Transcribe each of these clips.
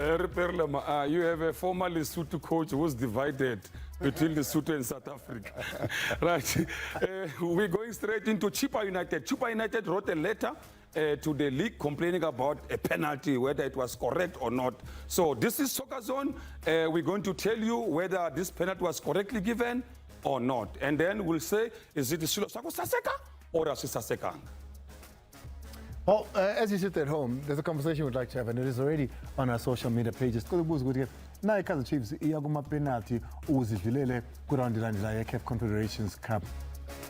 You have a former Lesotho coach who's divided between Lesotho and South Africa. Right. We're going straight into Chippa United. Chippa United wrote a letter to the league complaining about a penalty, whether it was correct or not. So this is Soccer Zone. We're going to tell you whether this penalty was correctly given or not. And then we'll say, is it Silo Saseka or Saseka? Well, as you sit at home, there's a conversation we'd like to have, and it is already on our social media pages. Now, Kaizer Chiefs, iyakuma penalty uzidlulele kuround CAF Confederations Cup.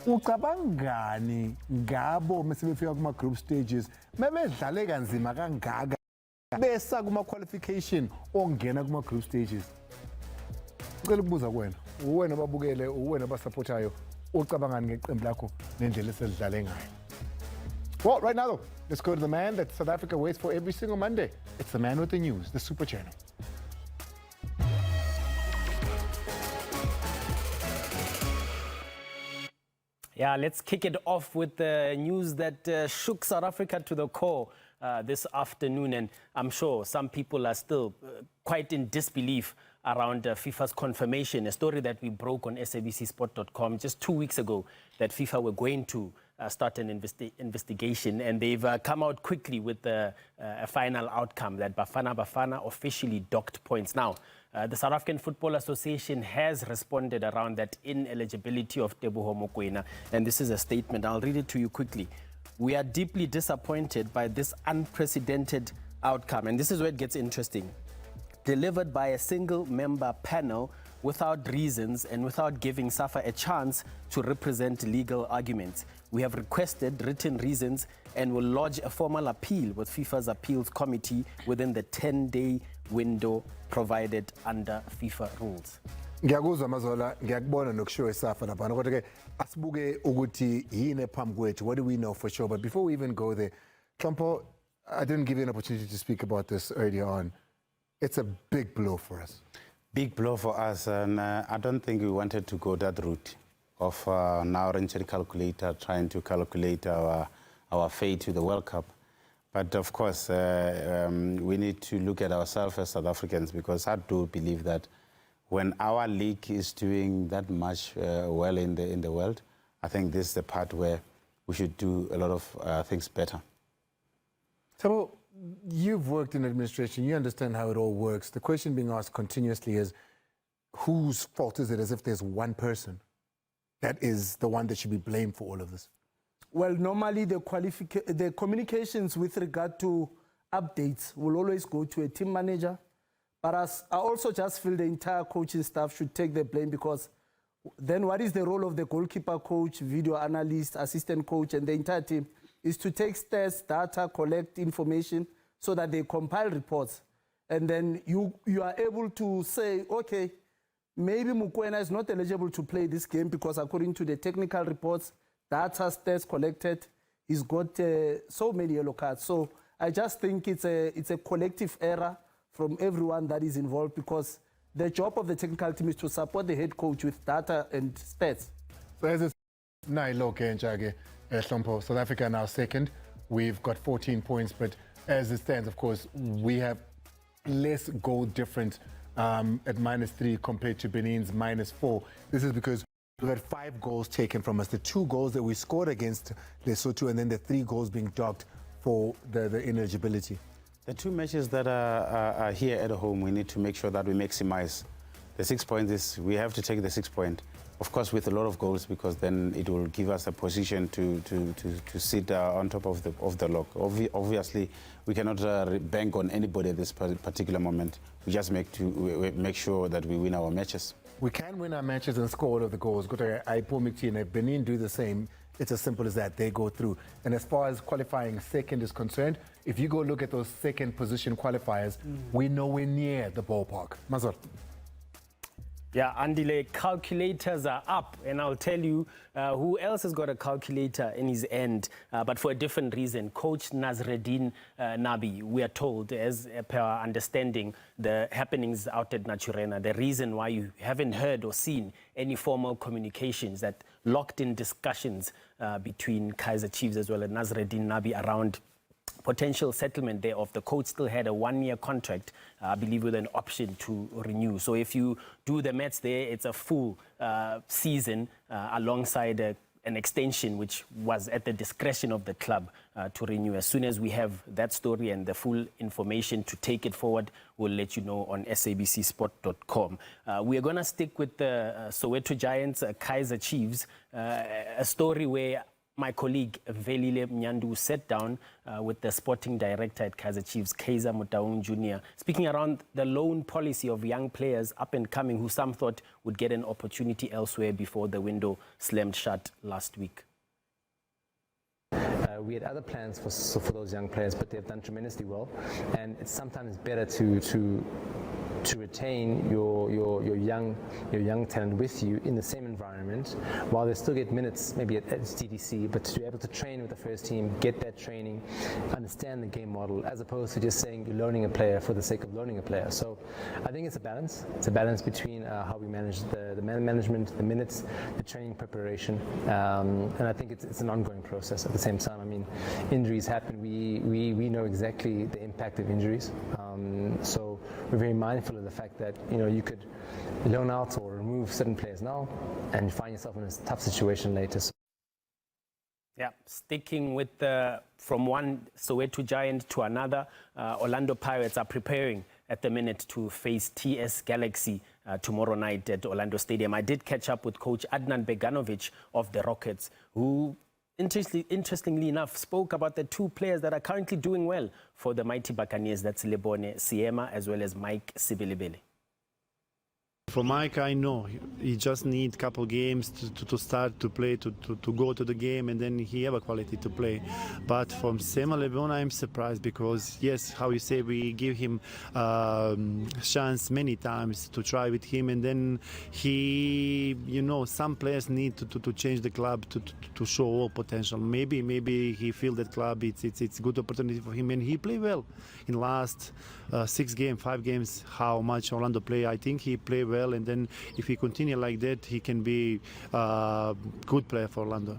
Ucabangani ngabo mesebefika kuma group stages memedlale kanzima kangaka besa kuma qualification ongena kuma group stages. Ngicela ukubuza kuwena, uwena babukele, uwena basupportayo, ucabangani ngeqembu lakho nendlela eselidlale ngayo. Well, right now though, let's go to the man that South Africa waits for every single Monday. It's the man with the news, the Super Channel. Yeah, let's kick it off with the news that shook South Africa to the core this afternoon. And I'm sure some people are still quite in disbelief around FIFA's confirmation, a story that we broke on sabcsport.com just 2 weeks ago, that FIFA were going to start an investigation, and they've come out quickly with a final outcome that Bafana-Bafana officially docked points. Now, the South African Football Association has responded around that ineligibility of Teboho Mokoena, and this is a statement. I'll read it to you quickly. We are deeply disappointed by this unprecedented outcome, and this is where it gets interesting. Delivered by a single-member panel without reasons and without giving SAFA a chance to represent legal arguments. We have requested written reasons and will lodge a formal appeal with FIFA's appeals committee within the 10-day window provided under FIFA rules. Ngiyakuzwa Mazola, ngiyakubona nokushiwo eSAFA laphana kodwa ke asibuke ukuthi yini phambi kwethu. What do we know for sure? But before we even go there, Trumpo, I didn't give you an opportunity to speak about this earlier on. It's a big blow for us. Big blow for us, and I don't think we wanted to go that route of now entering calculator, trying to calculate our fate to the World Cup. But of course, we need to look at ourselves as South Africans, because I do believe that when our league is doing that much well in the world, I think this is the part where we should do a lot of things better. So you've worked in administration, you understand how it all works. The question being asked continuously is, whose fault is it, as if there's one person that is the one that should be blamed for all of this? Well, normally the communications with regard to updates will always go to a team manager. But I also just feel the entire coaching staff should take the blame, because then what is the role of the goalkeeper coach, video analyst, assistant coach, and the entire team? Is to take stats, data, collect information so that they compile reports. And then you are able to say, okay, maybe Mokoena is not eligible to play this game because according to the technical reports, data, stats collected, he's got so many yellow cards. So I just think it's a collective error from everyone that is involved, because the job of the technical team is to support the head coach with data and stats. So as it's South Africa now second. We've got 14 points, but as it stands, of course, we have less goal difference at -3 compared to Benin's -4. This is because we had 5 goals taken from us. The 2 goals that we scored against Lesotho, and then the 3 goals being docked for the ineligibility. The 2 matches that are here at home, we need to make sure that we maximize. The 6 points we have to take the 6 point. Of course, with a lot of goals, because then it will give us a position to sit on top of the log. Obviously, we cannot bank on anybody at this particular moment. We just make sure that we win our matches. We can win our matches and score all of the goals. If Benin do the same, it's as simple as that. They go through. And as far as qualifying second is concerned, if you go look at those second position qualifiers, we're nowhere near the ballpark. Mazur. Yeah, Andile, calculators are up, and I'll tell you who else has got a calculator in his end, but for a different reason. Coach Nazreddin Nabi, we are told, as per our understanding, the happenings out at Naturena, the reason why you haven't heard or seen any formal communications, that locked in discussions between Kaizer Chiefs as well as Nazreddin Nabi around potential settlement there of the coach still had a 1-year contract, I believe, with an option to renew. So if you do the maths there, it's a full season alongside an extension which was at the discretion of the club to renew. As soon as we have that story and the full information to take it forward, we'll let you know on sabcsport.com. We are going to stick with the Soweto Giants, Kaizer Chiefs, a story where my colleague Velile Mnyandu sat down with the sporting director at Kaizer Chiefs, Kaizer Motaung Jr., speaking around the loan policy of young players up and coming who some thought would get an opportunity elsewhere before the window slammed shut last week. We had other plans for those young players, but they've done tremendously well. And it's sometimes better to retain your young talent with you in the same environment while they still get minutes maybe at TDC, but to be able to train with the first team, get that training, understand the game model, as opposed to just saying you're loaning a player for the sake of loaning a player. So I think it's a balance. It's a balance between how we manage the man management, the minutes, the training preparation, and I think it's an ongoing process. At the same time, I mean, injuries happen. We know exactly the impact of injuries, so we're very mindful of the fact that you could loan out or remove certain players now and find yourself in a tough situation later. Yeah, sticking with from one Soweto Giant to another, Orlando Pirates are preparing at the minute to face TS Galaxy tomorrow night at Orlando Stadium. I did catch up with coach Adnan Beganovic of the Rockets, who interestingly enough spoke about the two players that are currently doing well for the mighty Buccaneers. That's Lebone Siema as well as Mike Sibilibele. For Mike, I know he just need a couple games to start to play, to go to the game, and then he have a quality to play. But from Sema Lebona, I'm surprised because, yes, how you say, we give him chance many times to try with him, and then he, some players need to change the club to show all potential. Maybe he feel that club it's a good opportunity for him, and he play well in last 5 games. How much Orlando play? I think he play well. And then if he continue like that, he can be a good player for Orlando.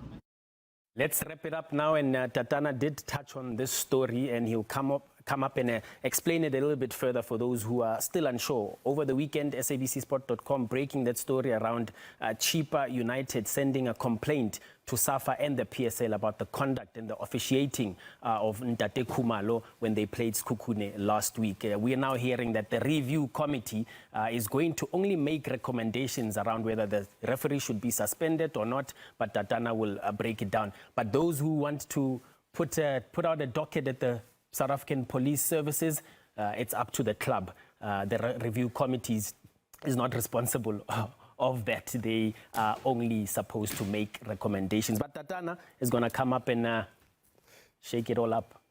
Let's wrap it up now. And Tatana did touch on this story, and he'll come up and explain it a little bit further for those who are still unsure. Over the weekend, sabcsport.com breaking that story around Chipa United sending a complaint to SAFA and the PSL about the conduct and the officiating of Ntate Khumalo when they played Sekhukhune last week. We are now hearing that the review committee is going to only make recommendations around whether the referee should be suspended or not, but Tatana will break it down. But those who want to put out a docket at the South African Police Services, it's up to the club. The review committee is not responsible of that. They are only supposed to make recommendations. But Tatana is going to come up and shake it all up.